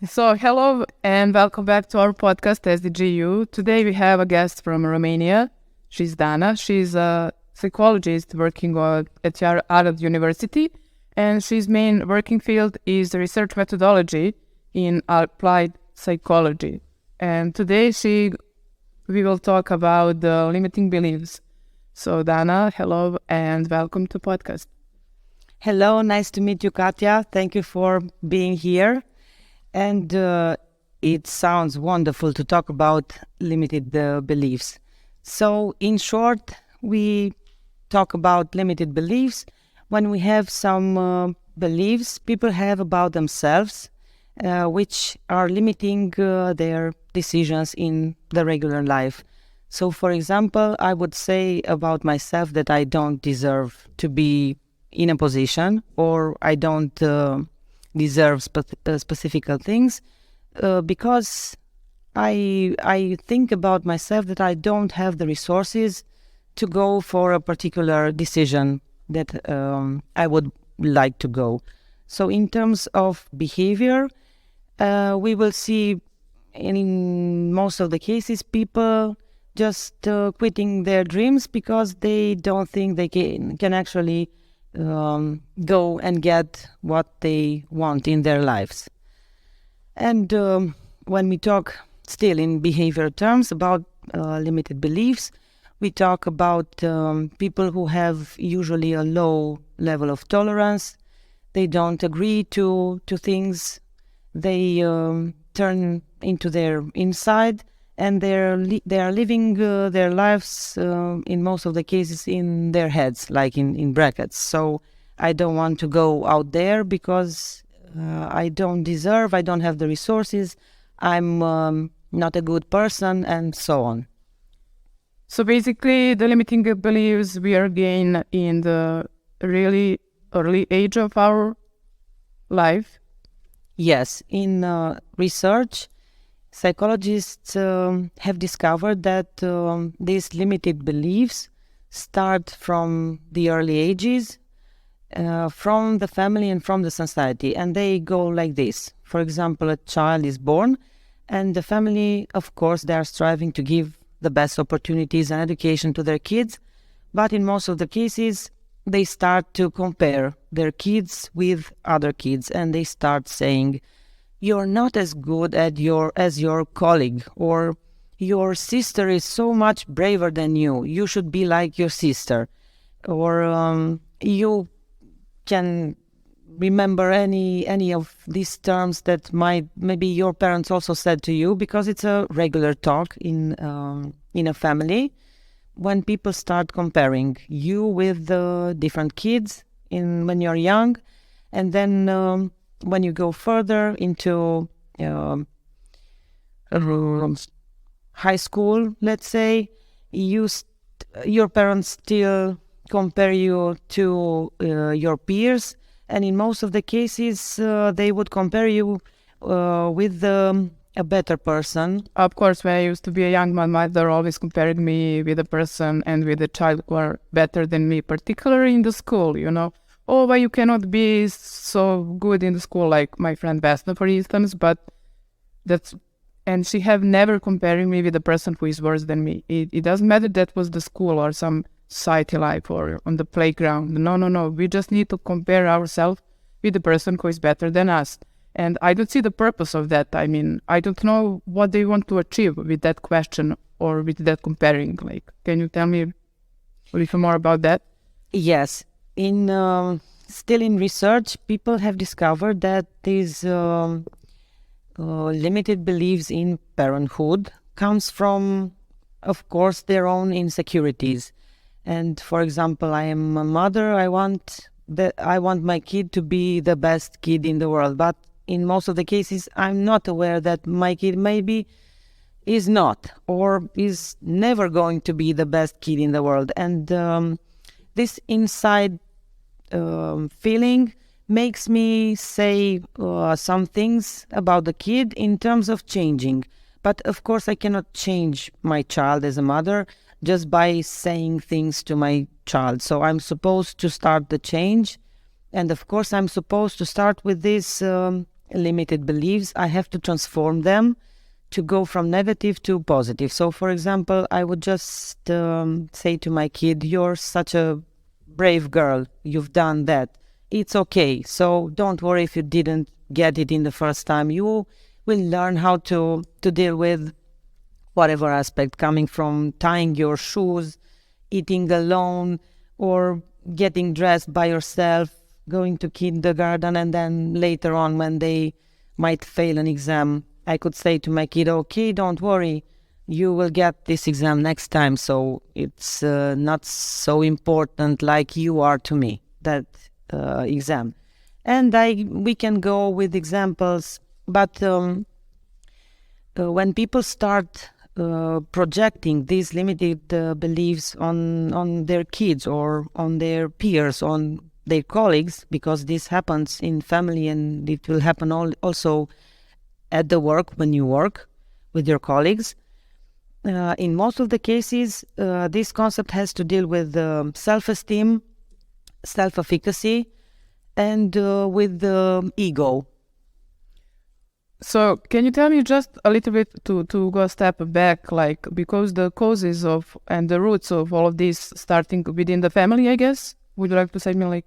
So, hello and welcome back to our podcast SDGYOU. Today we have a guest from Romania. She's Dana. She's a psychologist working at Arad University, and she's main working field is research methodology in applied psychology. And today we will talk about the limiting beliefs. So, Dana, hello and welcome to podcast. Hello, nice to meet you, Katya. Thank you for being here. And it sounds wonderful to talk about limited beliefs. So, in short, we talk about limited beliefs when we have some beliefs people have about themselves, which are limiting their decisions in the regular life. So, for example, I would say about myself that I don't deserve to be in a position, or I don't deserve specific things, because I think about myself that I don't have the resources to go for a particular decision that I would like to go. So in terms of behavior, we will see in most of the cases people just quitting their dreams because they don't think they can actually go and get what they want in their lives. And when we talk still in behavior terms about limited beliefs, we talk about people who have usually a low level of tolerance. They don't agree to things. They turn into their inside, and they are living their lives in most of the cases in their heads, like in brackets. So I don't want to go out there because I don't deserve, I don't have the resources, I'm not a good person, and so on. So basically, the limiting beliefs we are gain in the really early age of our life. Yes, in research, psychologists have discovered that these limited beliefs start from the early ages, from the family and from the society, and they go like this. For example, a child is born, and the family, of course, they are striving to give the best opportunities and education to their kids, but in most of the cases, they start to compare their kids with other kids, and they start saying, "You're not as good as your colleague," or "Your sister is so much braver than you. You should be like your sister," or you can remember any of these terms that maybe your parents also said to you, because it's a regular talk in a family when people start comparing you with the different kids when you're young, and then when you go further into high school, let's say, your parents still compare you to your peers, and in most of the cases, they would compare you with a better person. Of course, when I used to be a young man, my mother always compared me with a person and with a child who are better than me, particularly in the school, Oh, why you cannot be so good in the school like my friend Vesna, for instance, and she have never comparing me with a person who is worse than me. It doesn't matter that was the school or some society life or on the playground. No. We just need to compare ourselves with the person who is better than us. And I don't see the purpose of that. I mean, I don't know what they want to achieve with that question or with that comparing. Like, can you tell me a little more about that? Yes. Still in research, people have discovered that these limited beliefs in parenthood comes from, of course, their own insecurities. And for example, I am a mother. I want my kid to be the best kid in the world, but in most of the cases, I'm not aware that my kid maybe is not, or is never going to be the best kid in the world. And this inside feeling makes me say some things about the kid in terms of changing. But of course, I cannot change my child as a mother just by saying things to my child. So I'm supposed to start the change. And of course, I'm supposed to start with this limited beliefs, I have to transform them to go from negative to positive. So, for example, I would just say to my kid, "You're such a brave girl. You've done that. It's okay. So don't worry if you didn't get it in the first time. You will learn how to deal with whatever aspect, coming from tying your shoes, eating alone, or getting dressed by yourself, going to kindergarten, and then later on when they might fail an exam, I could say to my kid, okay, don't worry, you will get this exam next time, so it's not so important like you are to me, that exam." And we can go with examples, but when people start projecting these limited beliefs on their kids or on their peers, on their colleagues, because this happens in family and it will happen also at the work when you work with your colleagues. In most of the cases, this concept has to deal with self-esteem, self-efficacy, and with the ego. So can you tell me just a little bit to go a step back, like, because the causes of and the roots of all of this starting within the family, I guess? Would you like to say me like?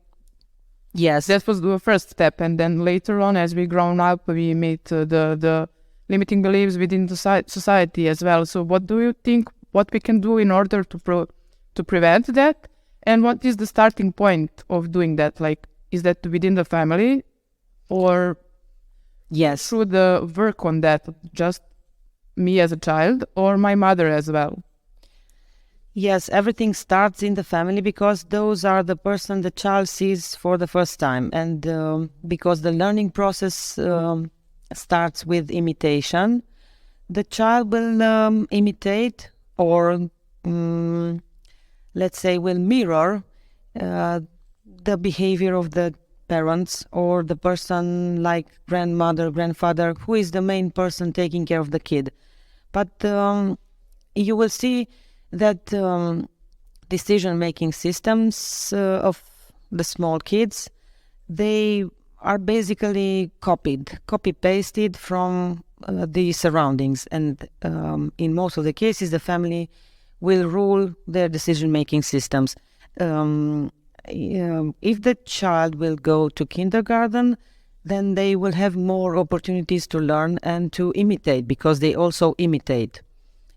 Yes. That was the first step, and then later on, as we grown up, we meet the limiting beliefs within the society as well. So what do you think, what we can do in order to prevent that? And what is the starting point of doing that? Like, is that within the family, or yes, through the work on that, just me as a child or my mother as well? Yes, everything starts in the family because those are the person the child sees for the first time. And because the learning process starts with imitation, the child will imitate or, let's say, will mirror the behavior of the parents or the person like grandmother, grandfather, who is the main person taking care of the kid. But you will see that decision-making systems of the small kids, they are basically copy-pasted from the surroundings. And in most of the cases, the family will rule their decision-making systems. If the child will go to kindergarten, then they will have more opportunities to learn and to imitate, because they also imitate.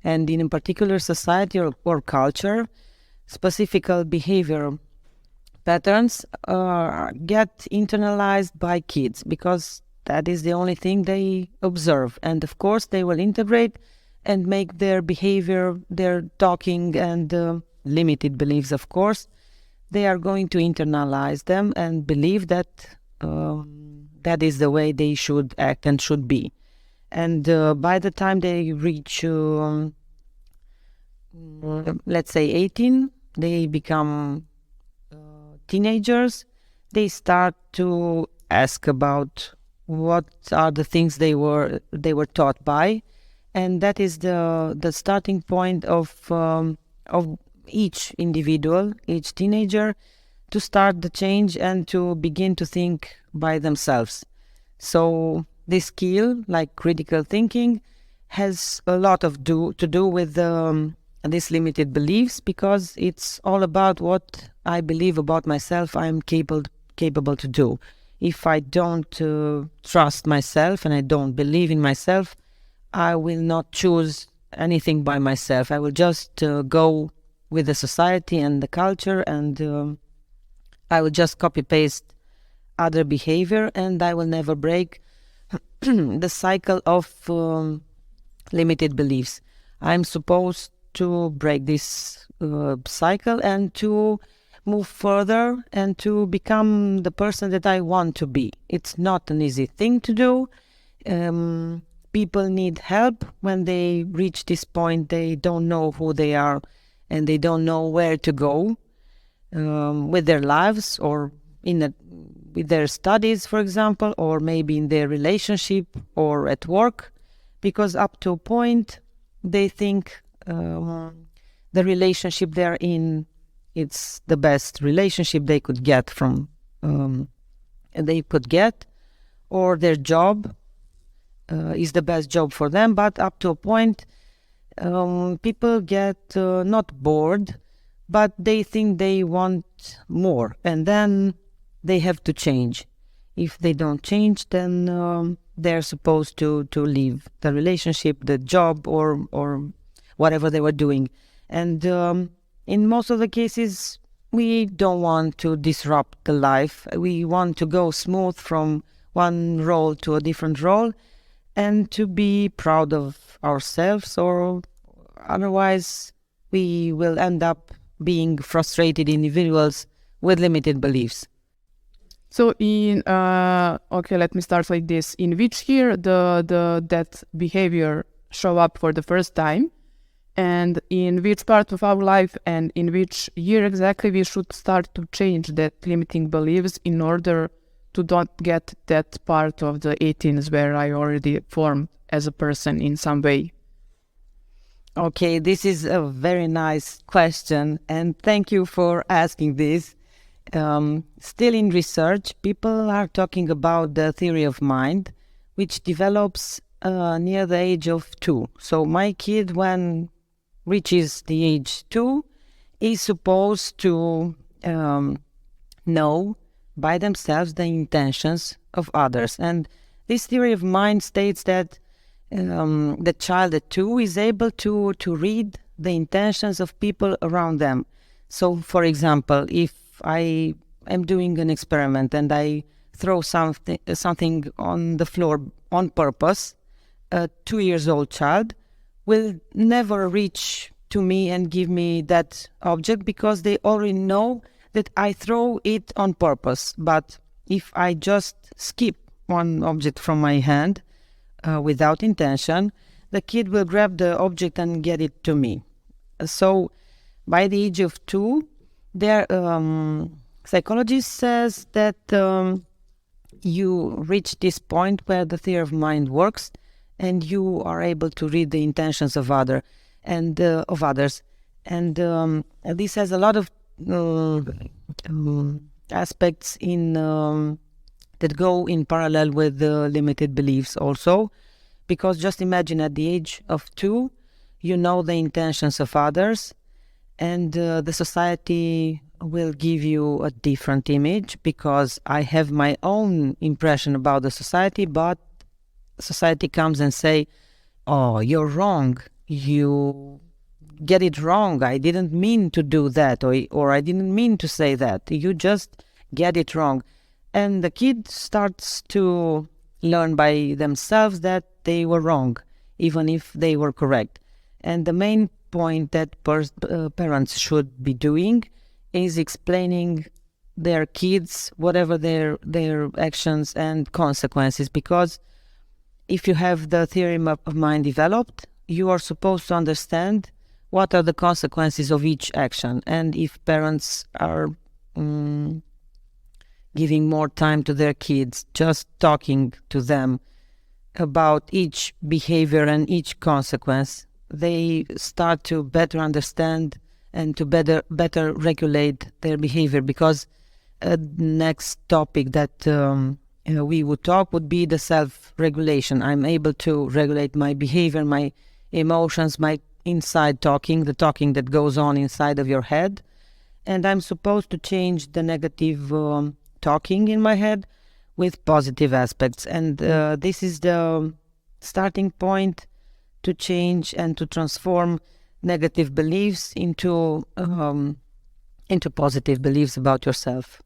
And in a particular society or culture, specific behavior patterns get internalized by kids, because that is the only thing they observe. And of course, they will integrate and make their behavior, their talking and limited beliefs, of course, they are going to internalize them and believe that that is the way they should act and should be. And by the time they reach, let's say 18, they become teenagers, they start to ask about what are the things they were taught by. And that is the starting point of each individual, each teenager, to start the change and to begin to think by themselves. So this skill, like critical thinking, has a lot to do with these limited beliefs, because it's all about what I believe about myself I'm capable to do. If I don't trust myself and I don't believe in myself, I will not choose anything by myself. I will just go with the society and the culture, and I will just copy-paste other behavior, and I will never break the cycle of limited beliefs. I'm supposed to break this cycle and to move further and to become the person that I want to be. It's not an easy thing to do. People need help when they reach this point. They don't know who they are and they don't know where to go with their lives, or with their studies, for example, or maybe in their relationship or at work, because up to a point they think the relationship they're in, it's the best relationship they could get or their job is the best job for them, but up to a point, people get not bored, but they think they want more, and then they have to change. If they don't change, then they're supposed to leave the relationship, the job, or whatever they were doing. And in most of the cases, we don't want to disrupt the life. We want to go smooth from one role to a different role, and to be proud of ourselves, or otherwise we will end up being frustrated individuals with limited beliefs. So okay, let me start like this. In which year that behavior show up for the first time, and in which part of our life, and in which year exactly we should start to change that limiting beliefs in order to not get that part of the 18s where I already formed as a person in some way? Okay, this is a very nice question, and thank you for asking this. Still in research, people are talking about the theory of mind, which develops near the age of 2. So my kid, when reaches the age 2, is supposed to know by themselves the intentions of others. And this theory of mind states that the child at 2 is able to read the intentions of people around them. So, for example, if I am doing an experiment and I throw something on the floor on purpose, a 2-year-old child will never reach to me and give me that object, because they already know that I throw it on purpose. But if I just skip one object from my hand without intention, the kid will grab the object and get it to me. So by the age of 2, their psychologist says that you reach this point where the theory of mind works, and you are able to read the intentions of others. And this has a lot of aspects in that go in parallel with the limited beliefs also, because just imagine, at the age of 2, you know the intentions of others, and the society will give you a different image, because I have my own impression about the society, but society comes and say, oh, you're wrong, you get it wrong, I didn't mean to do that, or I didn't mean to say that, you just get it wrong. And the kid starts to learn by themselves that they were wrong, even if they were correct. And the main point that parents should be doing is explaining their kids whatever their actions and consequences, because if you have the theory of mind developed, you are supposed to understand what are the consequences of each action. And if parents are giving more time to their kids, just talking to them about each behavior and each consequence, they start to better understand and to better regulate their behavior. Because next topic that we would talk would be the self-regulation. I'm able to regulate my behavior, my emotions, my inside talking, the talking that goes on inside of your head. And I'm supposed to change the negative talking in my head with positive aspects. And this is the starting point to change and to transform negative beliefs into positive beliefs about yourself.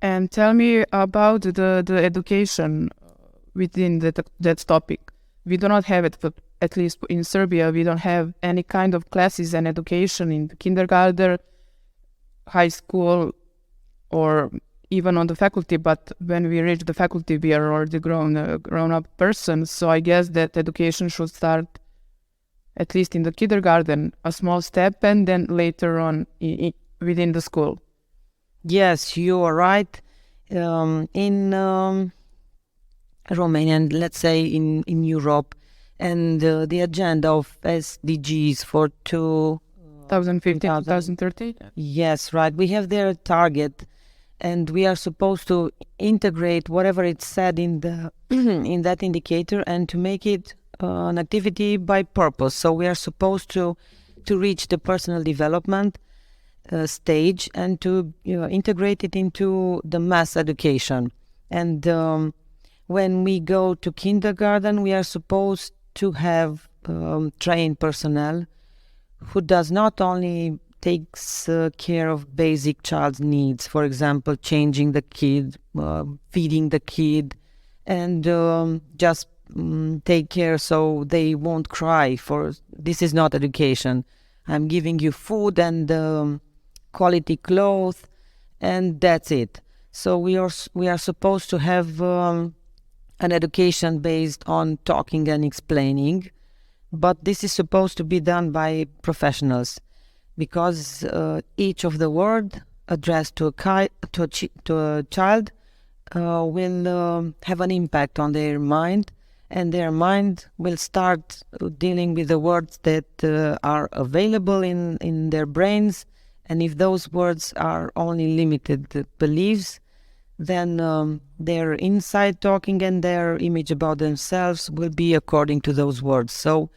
And tell me about the education within that topic. We do not have it, but at least in Serbia, we don't have any kind of classes and education in the kindergarten, high school, or even on the faculty. But when we reach the faculty, we are already grown-up persons. So I guess that education should start at least in the kindergarten, a small step, and then later on within the school. Yes, you are right. In Romania, and let's say in Europe, and the agenda of SDGs for 2015, 2030? Yes, right. We have their target, and we are supposed to integrate whatever it's said in the in that indicator and to make it an activity by purpose. So we are supposed to reach the personal development stage and to integrate it into the mass education. And when we go to kindergarten, we are supposed to have trained personnel who does not only takes care of basic child's needs, for example, changing the kid, feeding the kid, and just take care so they won't cry. For this is not education. I'm giving you food and quality clothes, and that's it. So we are supposed to have an education based on talking and explaining, but this is supposed to be done by professionals, because each of the word addressed to a child will have an impact on their mind, and their mind will start dealing with the words that are available in their brains. And if those words are only limited beliefs, then their inside talking and their image about themselves will be according to those words. So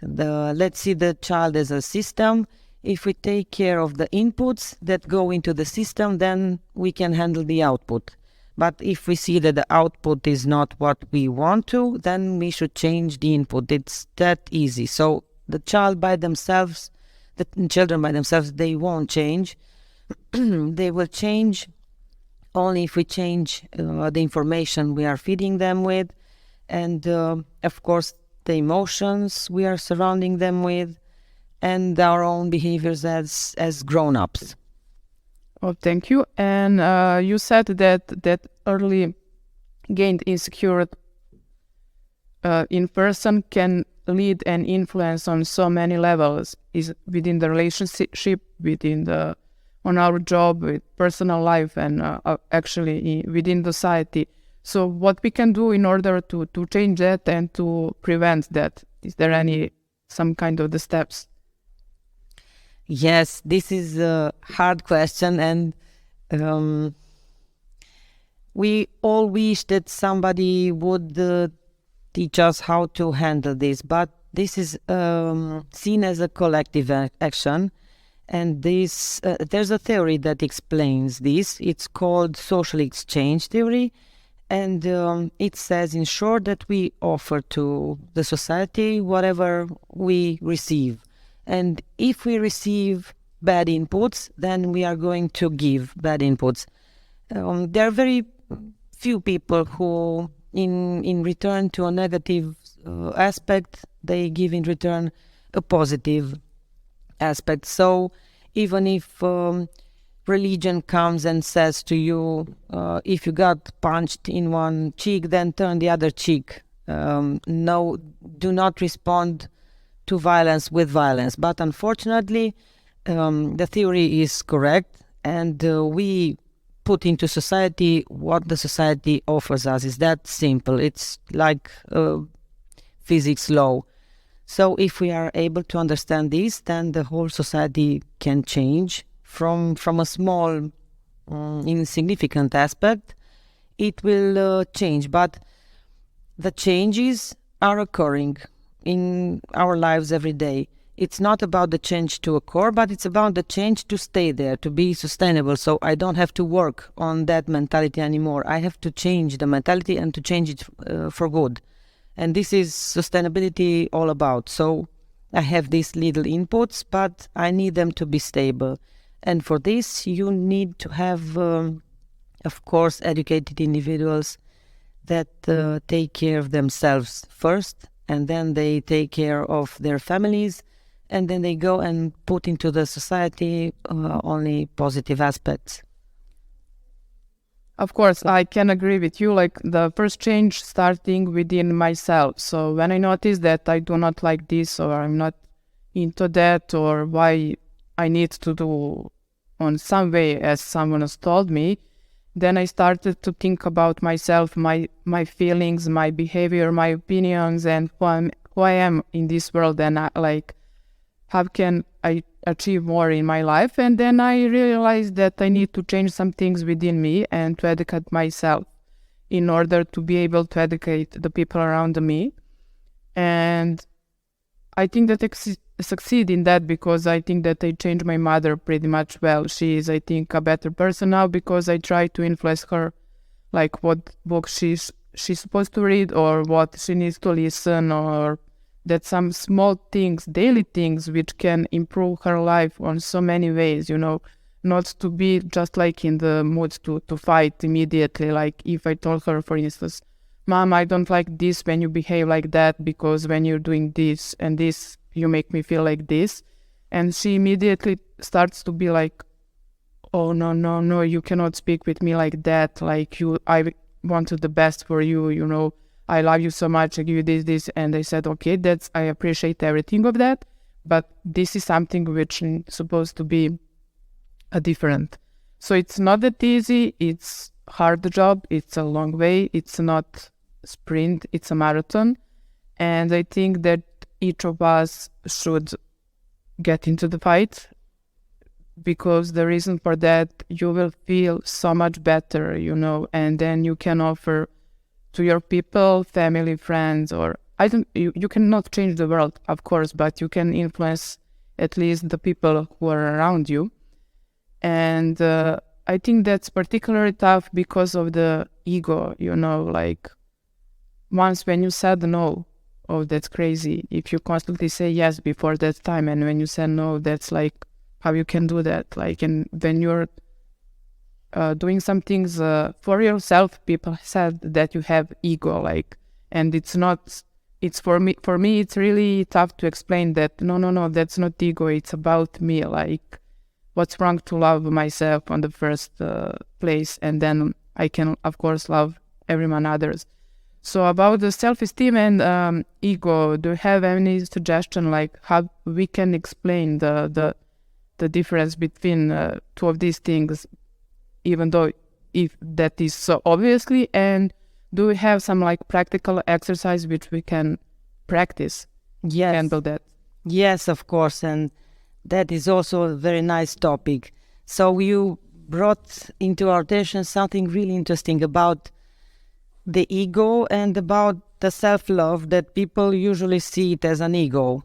let's see the child as a system. If we take care of the inputs that go into the system, then we can handle the output. But if we see that the output is not what we want to, then we should change the input. It's that easy. So the children by themselves, they won't change. They will change only if we change the information we are feeding them with, and of course the emotions we are surrounding them with, and our own behaviors as grown-ups. Oh, thank you. And you said that early gained insecure in person can lead and influence on so many levels, is within the relationship, on our job, with personal life, and actually within society. So what we can do in order to change that and to prevent that? Is there some kind of the steps? Yes, this is a hard question, and we all wish that somebody would teach us how to handle this, but this is seen as a collective action, and there's a theory that explains this. It's called social exchange theory, and it says in short that we offer to the society whatever we receive. And if we receive bad inputs, then we are going to give bad inputs. There are very few people who, in return to a negative aspect, they give in return a positive aspect. So even if religion comes and says to you, if you got punched in one cheek, then turn the other cheek. No, do not respond to violence with violence. But unfortunately, the theory is correct, and we put into society what the society offers us. Is that simple? It's like physics law. So if we are able to understand this, then the whole society can change from a small, insignificant aspect. It will change, but the changes are occurring in our lives every day. It's not about the change to occur, but it's about the change to stay there, to be sustainable. So I don't have to work on that mentality anymore. I have to change the mentality and to change it for good. And this is sustainability all about. So I have these little inputs, but I need them to be stable. And for this, you need to have, of course, educated individuals that take care of themselves first, and then they take care of their families, and then they go and put into the society only positive aspects. Of course, I can agree with you, like the first change starting within myself. So when I notice that I do not like this, or I'm not into that, or why I need to do on some way as someone has told me, then I started to think about myself, my feelings, my behavior, my opinions, and who I am in this world, and how can I achieve more in my life. And then I realized that I need to change some things within me and to educate myself in order to be able to educate the people around me. And I think that I succeed in that because I think that I changed my mother pretty much well. She is, I think, a better person now because I try to influence her, like what books she's supposed to read or what she needs to listen, or that some small things, daily things, which can improve her life on so many ways, not to be just like in the mood to fight immediately. Like if I told her, for instance, Mom, I don't like this when you behave like that because when you're doing this and this, you make me feel like this. And she immediately starts to be like, oh, no, you cannot speak with me like that. Like I wanted the best for you, I love you so much, I give you this. And I said, okay, I appreciate everything of that. But this is something which is supposed to be different. So it's not that easy. It's hard job. It's a long way. It's not sprint. It's a marathon. And I think that each of us should get into the fight, because the reason for that, you will feel so much better, and then you can offer to your people, family, friends, or you cannot change the world, of course, but you can influence at least the people who are around you. And I think that's particularly tough because of the ego, like once when you said no, oh, that's crazy. If you constantly say yes before that time, and when you say no, that's like, how you can do that? Like, and when you're doing some things for yourself, people said that you have ego, like, and it's not. It's for me. It's really tough to explain that. No, that's not ego. It's about me. Like, what's wrong to love myself on the first place, and then I can, of course, love everyone others. So about the self-esteem and ego, do you have any suggestion, like how we can explain the difference between two of these things, even though if that is so obviously, and do we have some like practical exercise which we can practice to handle that? Yes, of course, and that is also a very nice topic. So you brought into our attention something really interesting about the ego and about the self-love, that people usually see it as an ego.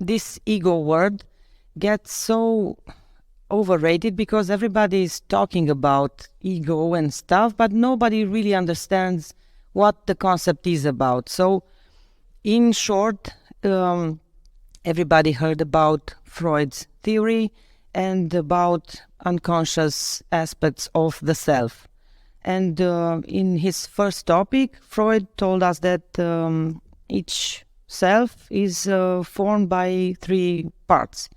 This ego word gets so overrated because everybody is talking about ego and stuff, but nobody really understands what the concept is about. So in short, everybody heard about Freud's theory and about unconscious aspects of the self. And in his first topic, Freud told us that each self is formed by three parts.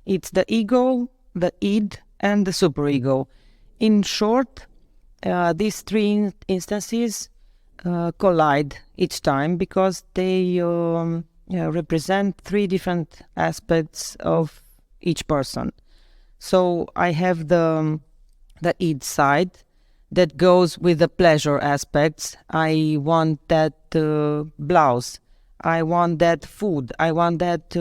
It's the ego, the id, and the superego. In short, these three instances collide each time because they represent three different aspects of each person. So I have the id side that goes with the pleasure aspects. I want that blouse. I want that food. I want that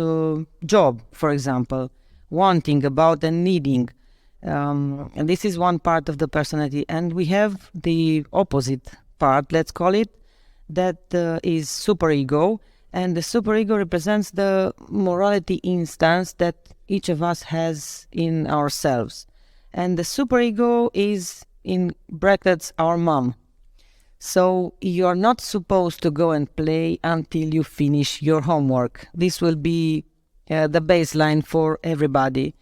job, for example. Wanting about and needing. And this is one part of the personality. And we have the opposite part, let's call it, that is superego. And the superego represents the morality instance that each of us has in ourselves. And the superego is, in brackets, our mom. So you're not supposed to go and play until you finish your homework. This will be the baseline for everybody.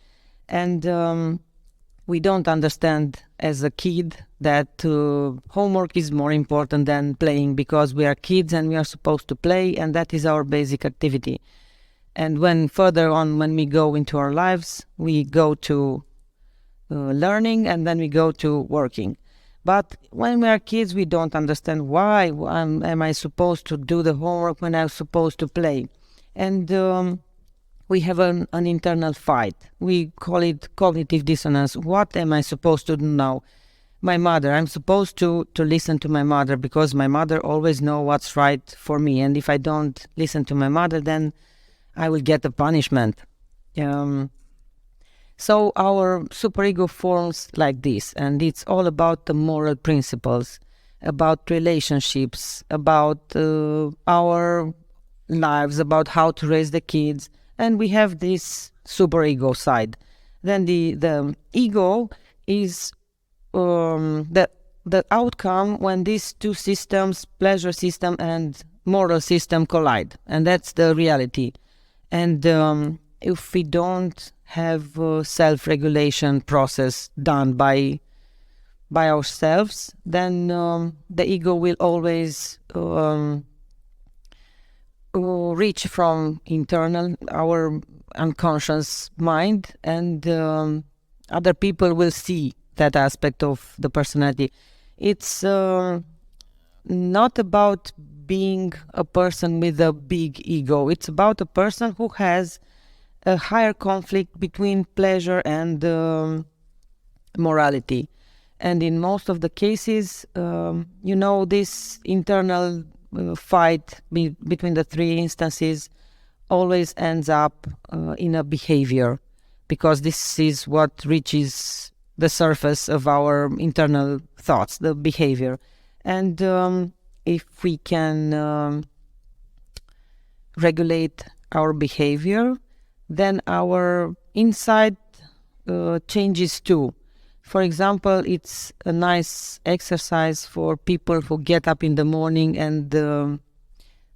And we don't understand as a kid that homework is more important than playing, because we are kids and we are supposed to play, and that is our basic activity. And when further on, when we go into our lives, we go to learning, and then we go to working. But when we are kids, we don't understand why am I supposed to do the homework when I'm supposed to play. And we have an internal fight. We call it cognitive dissonance. What am I supposed to do now? My mother, I'm supposed to listen to my mother because my mother always knows what's right for me. And if I don't listen to my mother, then I will get a punishment. Um, so our superego forms like this, and it's all about the moral principles, about relationships, about our lives, about how to raise the kids, and we have this superego side. Then the ego is the outcome when these two systems, pleasure system and moral system, collide, and that's the reality. And if we don't have a self-regulation process done by ourselves, then the ego will always reach from internal, our unconscious mind, and other people will see that aspect of the personality. It's not about being a person with a big ego. It's about a person who has a higher conflict between pleasure and morality. And in most of the cases, this internal fight between the three instances always ends up in a behavior, because this is what reaches the surface of our internal thoughts, the behavior. And if we can regulate our behavior, then our inside changes too. For example, it's a nice exercise for people who get up in the morning and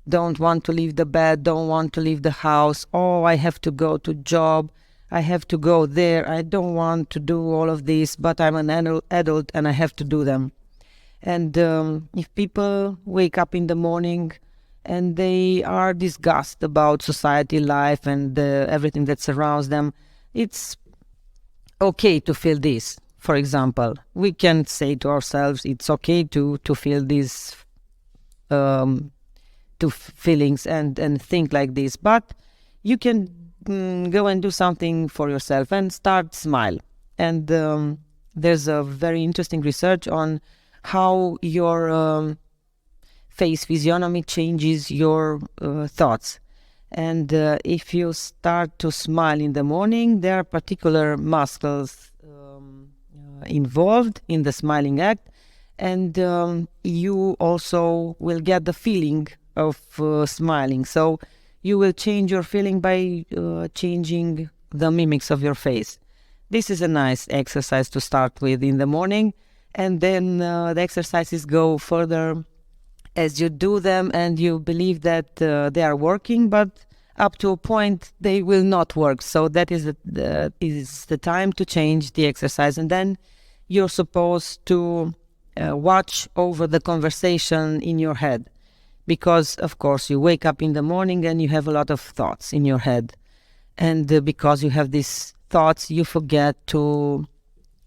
don't want to leave the bed, don't want to leave the house. Oh, I have to go to job, I have to go there, I don't want to do all of this, but I'm an adult and I have to do them. And if people wake up in the morning and they are disgusted about society life and everything that surrounds them, it's okay to feel this. For example, we can say to ourselves, it's okay to feel these feelings and think like this, but you can go and do something for yourself and start smile. And there's a very interesting research on how your face physiognomy changes your thoughts. And if you start to smile in the morning, there are particular muscles involved in the smiling act, and you also will get the feeling of smiling. So you will change your feeling by changing the mimics of your face. This is a nice exercise to start with in the morning, and then the exercises go further as you do them and you believe that they are working, but up to a point they will not work. So that is the time to change the exercise, and then you're supposed to watch over the conversation in your head, because of course you wake up in the morning and you have a lot of thoughts in your head, and because you have these thoughts, you forget to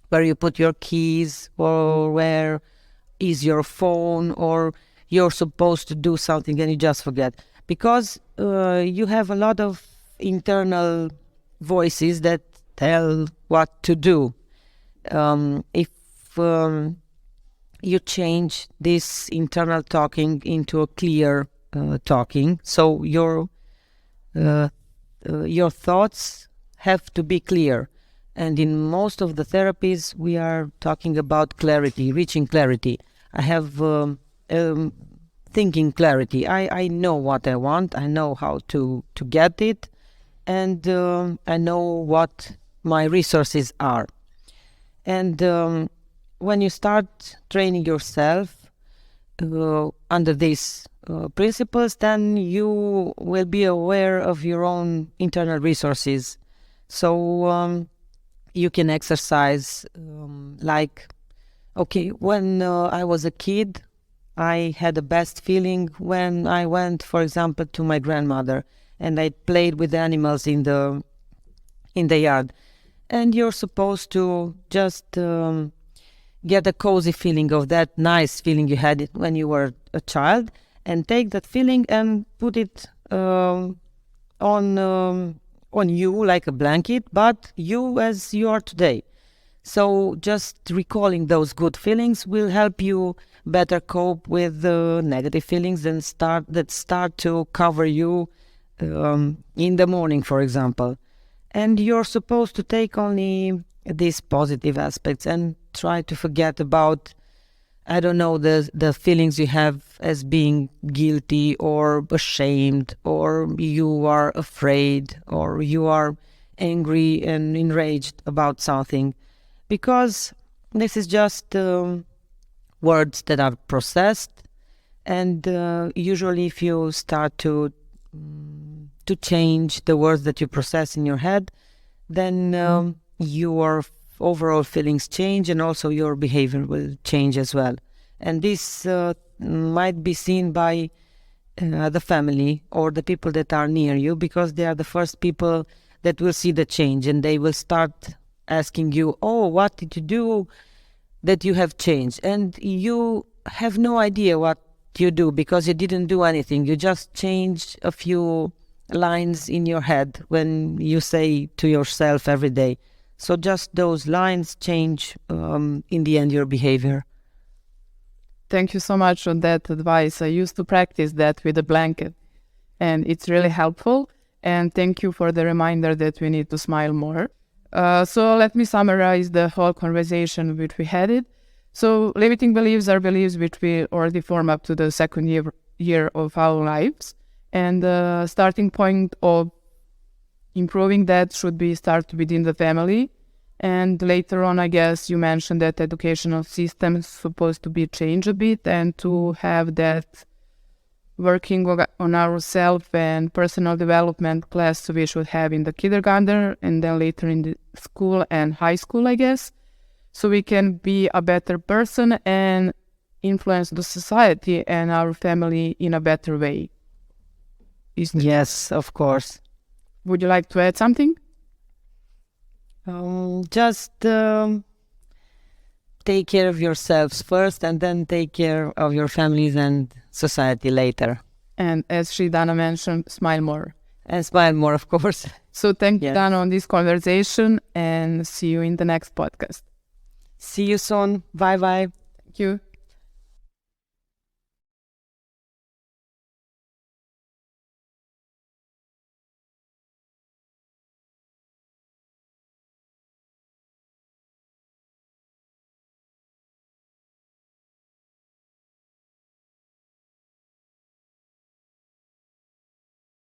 where you put your keys, or where is your phone, or you're supposed to do something and you just forget, because you have a lot of internal voices that tell what to do. If you change this internal talking into a clear talking, so your thoughts have to be clear. And in most of the therapies, we are talking about clarity, reaching clarity. I have thinking clarity. I know what I want. I know how to get it. And I know what my resources are. And when you start training yourself under these principles, then you will be aware of your own internal resources. So you can exercise like, okay, when I was a kid, I had the best feeling when I went, for example, to my grandmother and I played with the animals in the yard. And you're supposed to just get a cozy feeling of that nice feeling you had when you were a child, and take that feeling and put it on you like a blanket, but you as you are today. So just recalling those good feelings will help you better cope with the negative feelings and start to cover you in the morning, for example. And you're supposed to take only these positive aspects and try to forget about, I don't know, the feelings you have as being guilty or ashamed, or you are afraid, or you are angry and enraged about something, because this is just words that are processed. And usually, if you start to change the words that you process in your head, then your overall feelings change, and also your behavior will change as well. And this might be seen by the family or the people that are near you, because they are the first people that will see the change, and they will start asking you, oh, what did you do that you have changed? And you have no idea what you do, because you didn't do anything. You just change a few lines in your head when you say to yourself every day. So just those lines change in the end your behavior. Thank you so much for that advice. I used to practice that with a blanket, and it's really helpful. And thank you for the reminder that we need to smile more. So let me summarize the whole conversation which we had it. So limiting beliefs are beliefs which we already form up to the second year of our lives. And the starting point of improving that should be start within the family. And later on, I guess you mentioned that educational system is supposed to be changed a bit, and to have that working on ourselves and personal development class we should have in the kindergarten, and then later in the school and high school, I guess, so we can be a better person and influence the society and our family in a better way. Yes, of course. Would you like to add something? Just take care of yourselves first, and then take care of your families and society later. And as Dana mentioned, smile more. And smile more, of course. So thank you, Dana, on this conversation, and see you in the next podcast. See you soon. Bye-bye. Thank you.